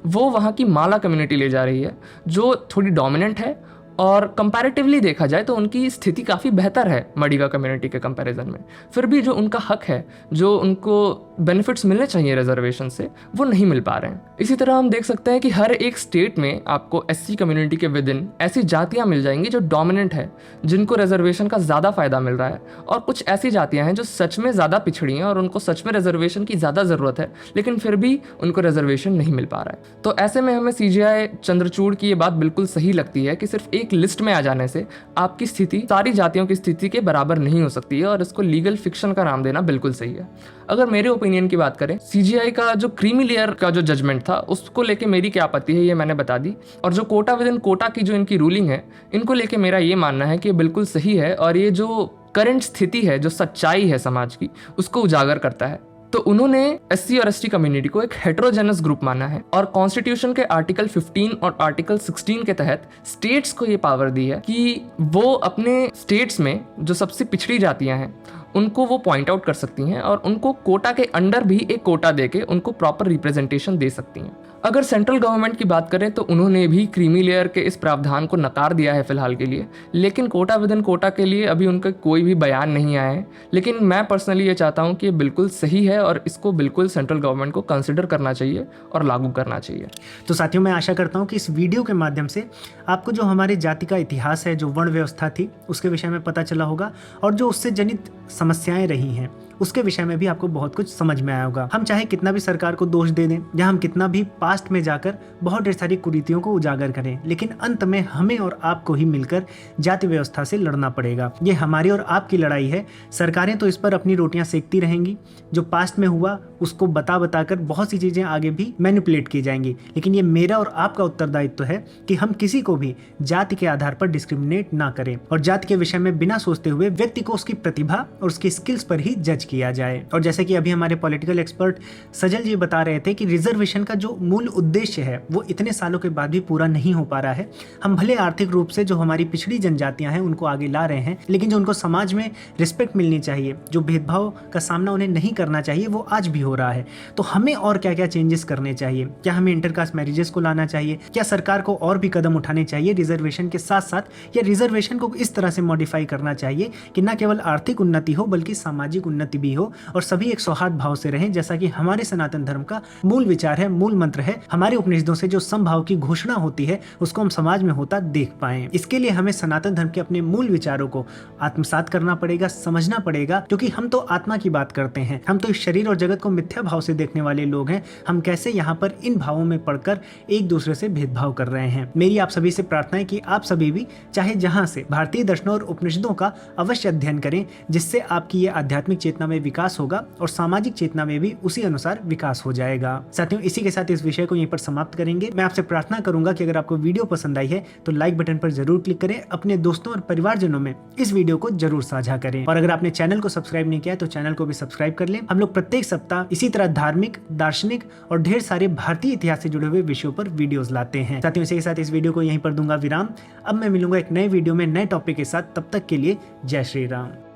वो वहाँ की माला कम्युनिटी ले जा रही है, जो थोड़ी डोमिनेंट है, और कंपैरेटिवली देखा जाए तो उनकी स्थिति काफ़ी बेहतर है मडिगा कम्युनिटी के कंपैरिजन में। फिर भी जो उनका हक है, जो उनको बेनिफिट्स मिलने चाहिए रिजर्वेशन से, वो नहीं मिल पा रहे हैं। इसी तरह हम देख सकते हैं कि हर एक स्टेट में आपको SC कम्युनिटी के विद इन ऐसी जातियां मिल जाएंगी जो डोमिनेंट है, जिनको रिजर्वेशन का ज़्यादा फायदा मिल रहा है, और कुछ ऐसी जातियां हैं जो सच में ज़्यादा पिछड़ी हैं और उनको सच में रिजर्वेशन की ज़्यादा ज़रूरत है, लेकिन फिर भी उनको रिजर्वेशन नहीं मिल पा रहा है। तो ऐसे में हमें CJI चंद्रचूड़ की ये बात बिल्कुल सही लगती है कि सिर्फ एक लिस्ट में आ जाने से आपकी स्थिति सारी जातियों की स्थिति के बराबर नहीं हो सकती है, और इसको लीगल फिक्शन का नाम देना बिल्कुल सही है। अगर मेरे ओपिनियन की बात करें, CJI का जो क्रीमी लेयर का जो जजमेंट था उसको लेके मेरी क्या आपत्ति है ये मैंने बता दी, और जो कोटा विद इन कोटा की जो इनकी रूलिंग है, इनको लेके मेरा ये मानना है कि बिल्कुल सही है, और ये जो करंट स्थिति है, जो सच्चाई है समाज की, उसको उजागर करता है। तो उन्होंने SC और ST कम्युनिटी को एक हेटेरोजेनस ग्रुप माना है, और कॉन्स्टिट्यूशन के आर्टिकल 15 और आर्टिकल 16 के तहत स्टेट्स को ये पावर दी है कि वो अपने स्टेट्स में जो सबसे पिछड़ी जातियां हैं उनको वो पॉइंट आउट कर सकती हैं, और उनको कोटा के अंडर भी एक कोटा देके उनको प्रॉपर रिप्रेजेंटेशन दे सकती हैं। अगर सेंट्रल गवर्नमेंट की बात करें तो उन्होंने भी क्रीमी लेयर के इस प्रावधान को नकार दिया है फिलहाल के लिए, लेकिन कोटा विद इन कोटा के लिए अभी उनका कोई भी बयान नहीं आया है। लेकिन मैं पर्सनली ये चाहता हूँ कि ये बिल्कुल सही है, और इसको बिल्कुल सेंट्रल गवर्नमेंट को कंसिडर करना चाहिए और लागू करना चाहिए। तो साथियों, मैं आशा करता हूँ कि इस वीडियो के माध्यम से आपको जो हमारे जाति का इतिहास है, जो वर्ण व्यवस्था थी, उसके विषय में पता चला होगा, और जो उससे जनित समस्याएं रही हैं उसके विषय में भी आपको बहुत कुछ समझ में आया होगा। हम चाहे कितना भी सरकार को दोष दे दें, या हम कितना भी पास्ट में जाकर बहुत ढेर सारी कुरीतियों को उजागर करें, लेकिन अंत में हमें और आपको ही मिलकर जाति व्यवस्था से लड़ना पड़ेगा। ये हमारी और आपकी लड़ाई है। सरकारें तो इस पर अपनी रोटियां सेकती रहेंगी, जो पास्ट में हुआ उसको बता कर बहुत सी चीज़ें आगे भी मैनिपुलेट की जाएंगी, लेकिन ये मेरा और आपका उत्तरदायित्व है कि हम किसी को भी जाति के आधार पर डिस्क्रिमिनेट ना करें, और जाति के विषय में बिना सोचते हुए व्यक्ति को उसकी प्रतिभा और उसकी स्किल्स पर ही जज किया जाए। और जैसे कि अभी हमारे पॉलिटिकल एक्सपर्ट सजल जी बता रहे थे कि रिजर्वेशन का जो मूल उद्देश्य है वो इतने सालों के बाद भी पूरा नहीं हो पा रहा है। हम भले आर्थिक रूप से जो हमारी पिछड़ी जनजातियां हैं उनको आगे ला रहे हैं, लेकिन जो उनको समाज में रिस्पेक्ट मिलनी चाहिए, जो भेदभाव का सामना उन्हें नहीं करना चाहिए, वो आज भी हो रहा है। तो हमें और क्या क्या चेंजेस करने चाहिए? क्या हमें इंटरकास्ट मैरिजेस को लाना चाहिए? क्या सरकार को और भी कदम उठाने चाहिए रिजर्वेशन के साथ साथ, या रिजर्वेशन को इस तरह से मॉडिफाई करना चाहिए कि न केवल आर्थिक उन्नति हो बल्कि सामाजिक उन्नति भी हो और सभी एक सौहार्द भाव से रहें, जैसा कि हमारे सनातन धर्म का मूल विचार है, मूल मंत्र है। हमारे उपनिषदों से जो समभाव की घोषणा होती है उसको हम समाज में होता देख पाएं। इसके लिए हमें सनातन धर्म के अपने मूल विचारों को आत्मसात करना पड़ेगा, समझना पड़ेगा, क्योंकि हम तो आत्मा की बात करते हैं, हम तो इस शरीर और जगत को मिथ्या भाव से देखने वाले लोग हैं। हम कैसे यहाँ पर इन भावों में पड़कर एक दूसरे से भेदभाव कर रहे हैं। मेरी आप सभी से प्रार्थना है कि आप सभी भी चाहे जहां से भारतीय दर्शनों और उपनिषदों का अवश्य अध्ययन करें, जिससे आपकी ये आध्यात्मिक चेतना में विकास होगा और सामाजिक चेतना में भी उसी अनुसार विकास हो जाएगा। साथियों, इसी के साथ इस विषय को यहीं पर समाप्त करेंगे। मैं आपसे प्रार्थना करूंगा कि अगर आपको वीडियो पसंद आई है तो लाइक बटन पर जरूर क्लिक करें, अपने दोस्तों और परिवारजनों में इस वीडियो को जरूर साझा करें, और अगर आपने चैनल को सब्सक्राइब नहीं किया है तो चैनल को भी सब्सक्राइब कर लें। हम लोग प्रत्येक सप्ताह इसी तरह धार्मिक, दार्शनिक और ढेर सारे भारतीय इतिहास से जुड़े हुए विषयों पर वीडियोस लाते हैं। साथियों, इसी के साथ इस वीडियो को यहीं पर दूंगा विराम। अब मैं मिलूंगा एक नए वीडियो में नए टॉपिक के साथ। तब तक के लिए जय श्री राम।